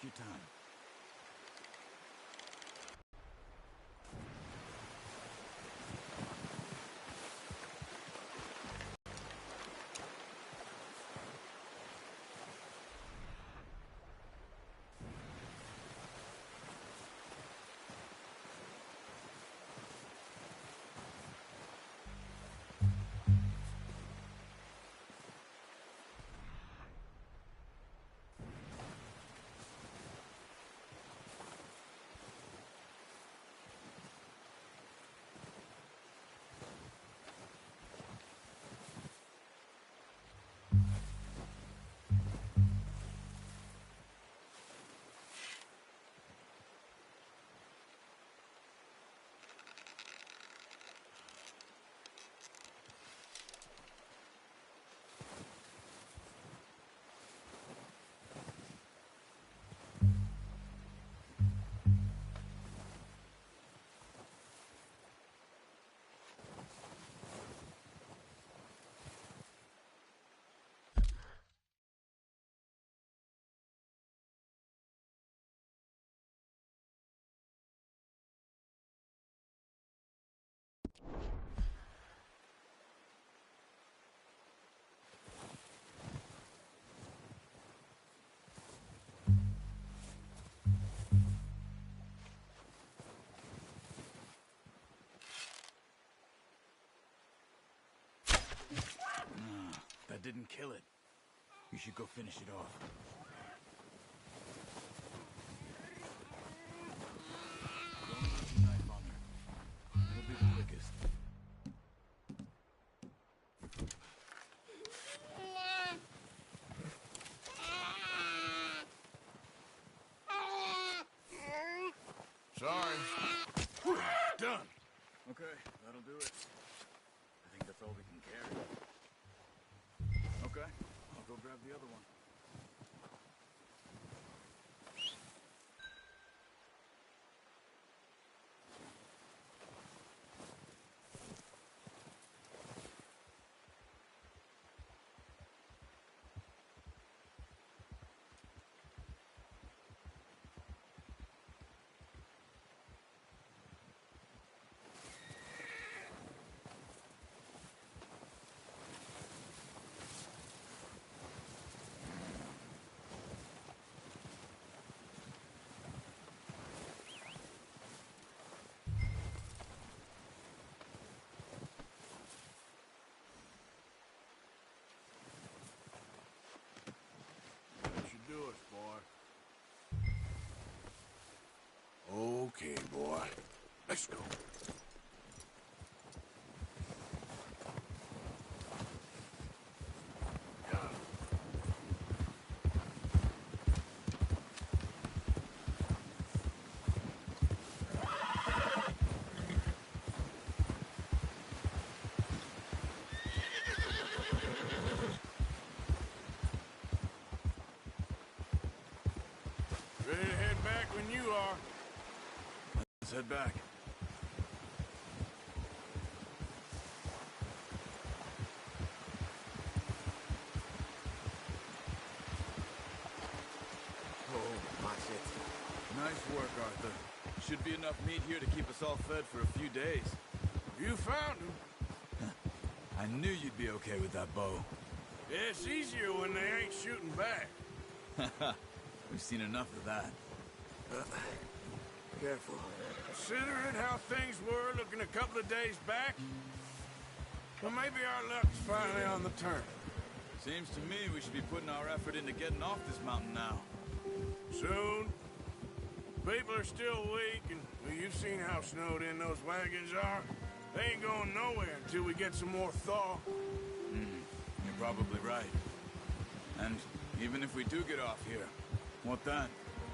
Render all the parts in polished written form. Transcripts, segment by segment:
Take your time. That didn't kill it. You should go finish it off. Don't use the knife on her. It'll be the quickest. Sorry. Done. Okay, that'll do it. I think that's all we can carry. Okay, I'll go grab the other one. Do it, boy. Okay, boy. Let's go. Ready to head back when you are. Let's head back. Oh, that's it. Nice work, Arthur. Should be enough meat here to keep us all fed for a few days. You found him. I knew you'd be okay with that bow. It's easier when they ain't shooting back. We've seen enough of that. Careful. Considering how things were looking a couple of days back, well, maybe our luck's finally on the turn. Seems to me we should be putting our effort into getting off this mountain now. Soon. People are still weak, and well, you've seen how snowed in those wagons are. They ain't going nowhere until we get some more thaw. You're probably right. And even if we do get off here, what then?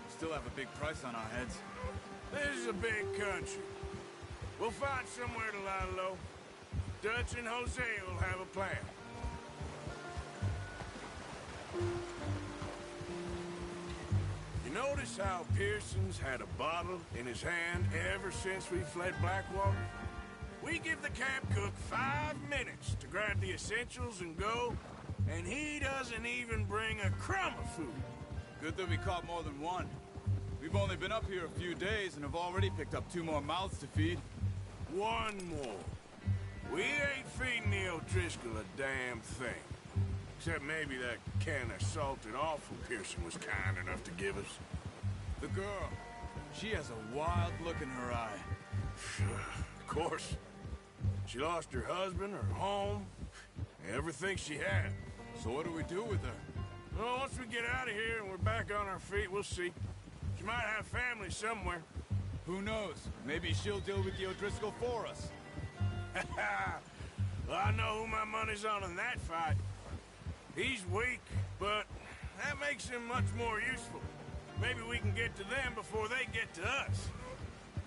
Still have a big price on our heads. This is a big country. We'll find somewhere to lie low. Dutch and Jose will have a plan. You notice how Pearson's had a bottle in his hand ever since we fled Blackwater? We give the camp cook 5 minutes to grab the essentials and go, and he doesn't even bring a crumb of food. Good that we caught more than one. We've only been up here a few days and have already picked up 2 more mouths to feed. One more. We ain't feeding the O'Driscoll a damn thing. Except maybe that can of salted offal Pearson was kind enough to give us. The girl, she has a wild look in her eye. Of course. She lost her husband, her home, everything she had. So what do we do with her? Well, once we get out of here and we're back on our feet, we'll see. She might have family somewhere. Who knows? Maybe she'll deal with the O'Driscoll for us. Well, I know who my money's on in that fight. He's weak, but that makes him much more useful. Maybe we can get to them before they get to us.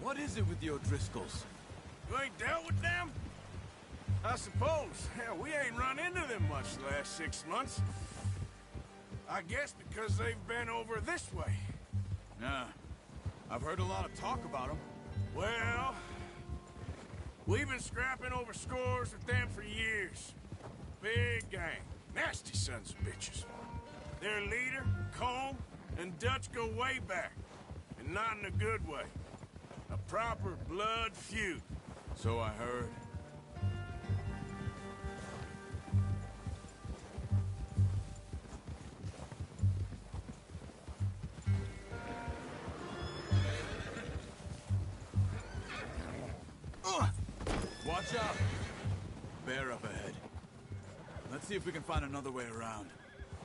What is it with the O'Driscolls? You ain't dealt with them? I suppose. Hell, we ain't run into them much the last 6 months. I guess because they've been over this way. Nah. I've heard a lot of talk about them. Well, we've been scrapping over scores with them for years. Big gang. Nasty sons of bitches. Their leader, Combe, and Dutch go way back. And not in a good way. A proper blood feud. So I heard. Watch out! Bear up ahead. Let's see if we can find another way around.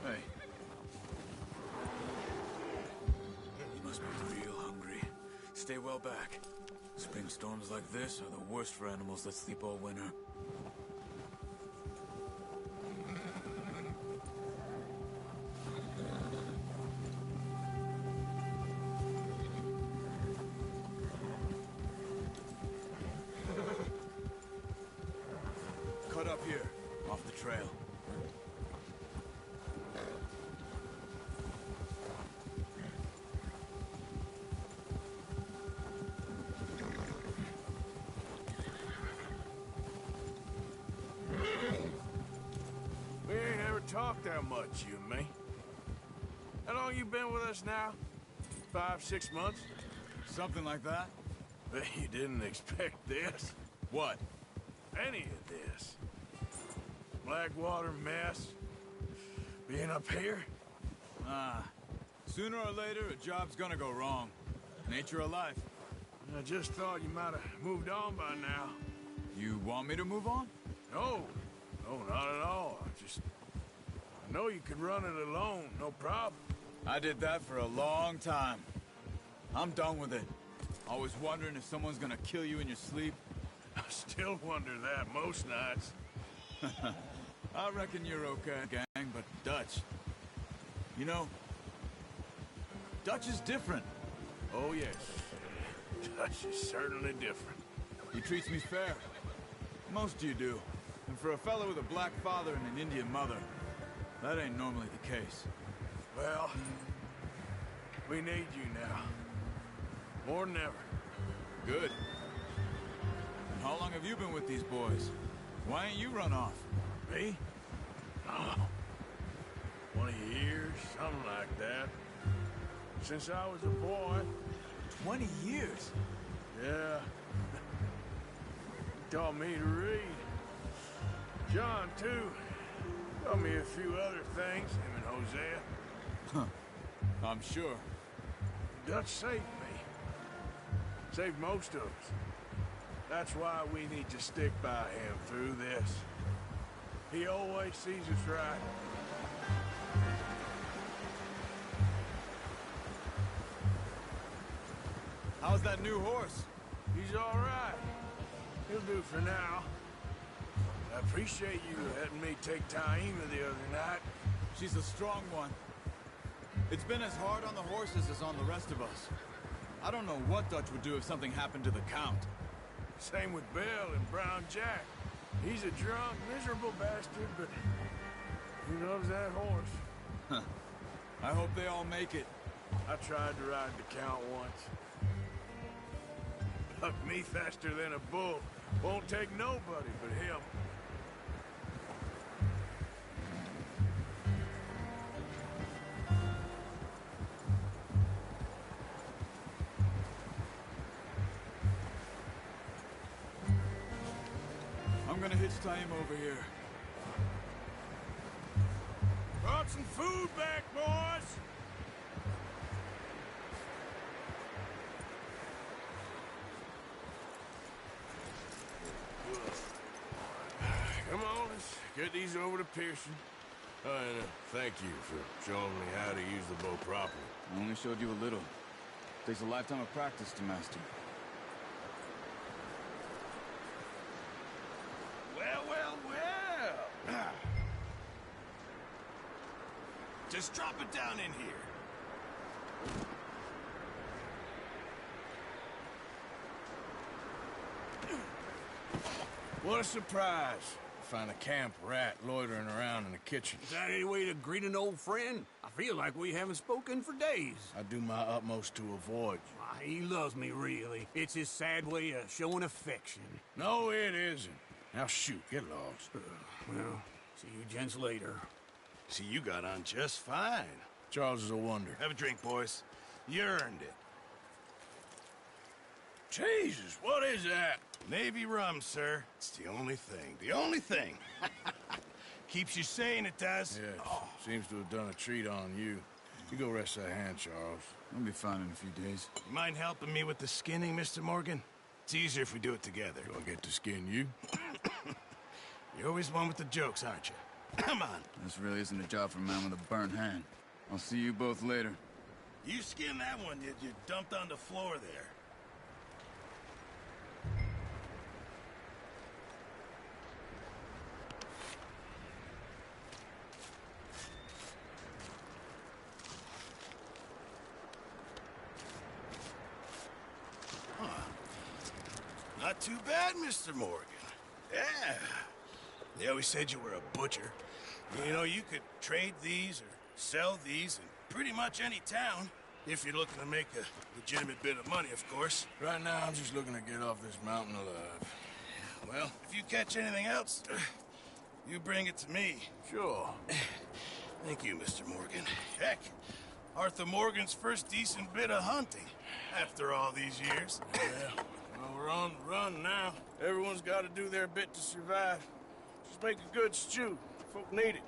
Hey. You must be real hungry. Stay well back. Spring storms like this are the worst for animals that sleep all winter. Cut up here, off the trail. We ain't ever talked that much, you and me. How long you been with us now? 5, 6 months? Something like that? Bet you didn't expect this. What? Any of this. Blackwater mess. Being up here? Sooner or later, a job's gonna go wrong. Nature of life. I just thought you might have moved on by now. You want me to move on? No. No, not at all. I know you could run it alone, no problem. I did that for a long time. I'm done with it. Always wondering if someone's gonna kill you in your sleep. I still wonder that most nights. I reckon you're okay, gang, but Dutch... You know, Dutch is different. Oh, yes. Dutch is certainly different. He treats me fair. Most of you do. And for a fellow with a black father and an Indian mother, that ain't normally the case. Well, we need you now. More than ever. Good. And how long have you been with these boys? Why ain't you run off? Me? Oh, 20 years, something like that. Since I was a boy. 20 years? Yeah. He taught me to read. John, too. Taught me a few other things, him and Hosea. Huh. I'm sure. Dutch saved me. Saved most of us. That's why we need to stick by him through this. He always sees us right. How's that new horse? He's all right. He'll do for now. I appreciate you letting me take Taima the other night. She's a strong one. It's been as hard on the horses as on the rest of us. I don't know what Dutch would do if something happened to the Count. Same with Bill and Brown Jack. He's a drunk, miserable bastard, but he loves that horse. Huh. I hope they all make it. I tried to ride the Count once. Bucked me faster than a bull. Won't take nobody but him. I'm gonna hitch tie him over here. Brought some food back, boys! Come on, let's get these over to Pearson. And thank you for showing me how to use the bow properly. I only showed you a little. Takes a lifetime of practice to master. Well, well, well! Just drop it down in here. What a surprise. Find a camp rat loitering around in the kitchen. Is that any way to greet an old friend? I feel like we haven't spoken for days. I do my utmost to avoid you. Ah, he loves me, really. It's his sad way of showing affection. No, it isn't. Now shoot, get lost. Well, see you gents later. See, you got on just fine. Charles is a wonder. Have a drink, boys. You earned it. Jesus, what is that? Navy rum, sir. It's the only thing. The only thing. Keeps you sane, it does. Yes. Oh. Seems to have done a treat on you. You go rest that hand, Charles. I'll be fine in a few days. You mind helping me with the skinning, Mr. Morgan? It's easier if we do it together. Do I get to skin you? You're always one with the jokes, aren't you? Come on. This really isn't a job for a man with a burnt hand. I'll see you both later. You skinned that one you dumped on the floor there. Not too bad, Mr. Morgan. Yeah. They always said you were a butcher. You know, you could trade these or sell these in pretty much any town. If you're looking to make a legitimate bit of money, of course. Right now, I'm just looking to get off this mountain alive. Well, if you catch anything else, you bring it to me. Sure. Thank you, Mr. Morgan. Heck, Arthur Morgan's first decent bit of hunting after all these years. Yeah. Well, we're on the run now. Everyone's got to do their bit to survive. Just make a good stew. Folk need it.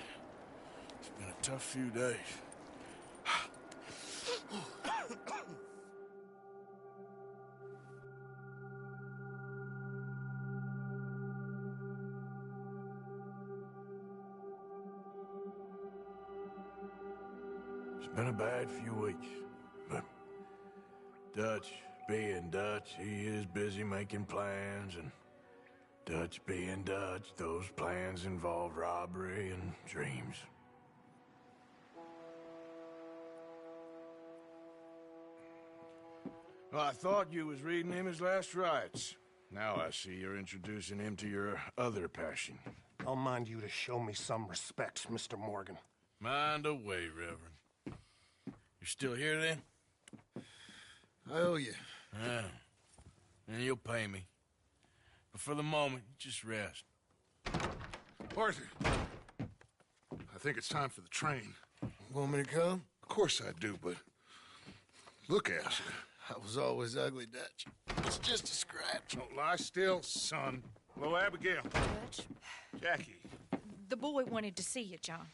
It's been a tough few days. It's been a bad few weeks, but Dutch being Dutch, he is busy making plans, and Dutch being Dutch, those plans involve robbery and dreams. Well, I thought you was reading him his last rites. Now I see you're introducing him to your other passion. I'll mind you to show me some respect, Mr. Morgan. Mind away, Reverend. You still here, then? I owe you. Yeah. And you'll pay me. But for the moment, just rest. Arthur, I think it's time for the train. Want me to come? Of course I do, but look at you. I was always ugly, Dutch. It's just a scratch. Don't lie still, son. Hello, Abigail. Dutch, Jackie. the boy wanted to see you, John.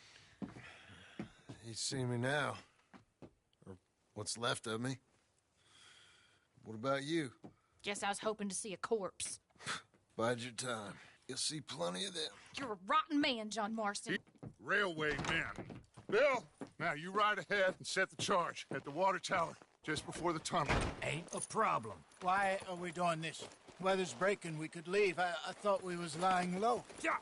He's seen me now. Or what's left of me. What about you? Guess I was hoping to see a corpse. Bide your time. You'll see plenty of them. You're a rotten man, John Marston. Railway men. Bill, now you ride ahead and set the charge at the water tower just before the tunnel. Ain't a problem. Why are we doing this? Weather's breaking. We could leave. I thought we was lying low. Yeah,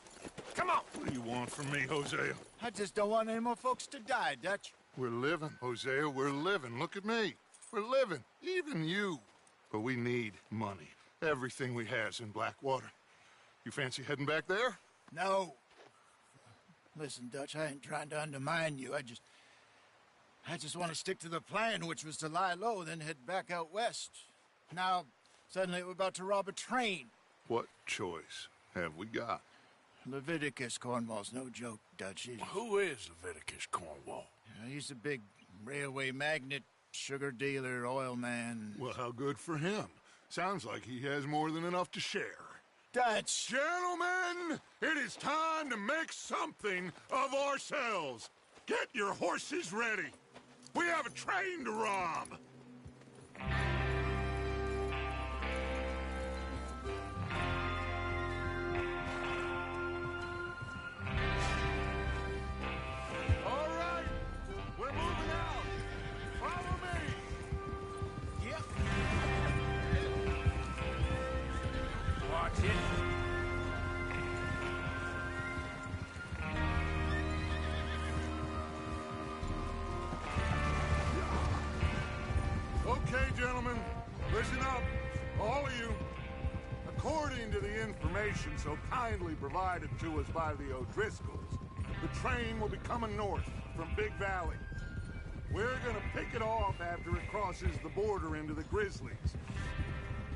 come on. What do you want from me, Hosea? I just don't want any more folks to die, Dutch. We're living, Hosea. We're living. Look at me. We're living. Even you. But we need money. Everything we has in Blackwater. You fancy heading back there? No. Listen, Dutch, I ain't trying to undermine you. I just want to stick to the plan, which was to lie low, then head back out west. Now, suddenly we're about to rob a train. What choice have we got? Leviticus Cornwall's no joke, Dutch. Who is Leviticus Cornwall? He's a big railway magnate, sugar dealer, oil man. Well, how good for him. Sounds like he has more than enough to share. Dutch! Gentlemen, it is time to make something of ourselves. Get your horses ready. We have a train to rob. All right, we're moving out. Follow me. Yep. Watch it. Okay, gentlemen, listen up, all of you. According to the information so kindly provided to us by the O'Driscolls, the train will be coming north from Big Valley. We're gonna pick it off after it crosses the border into the Grizzlies.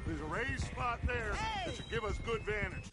There's a raised spot there that should give us good vantage.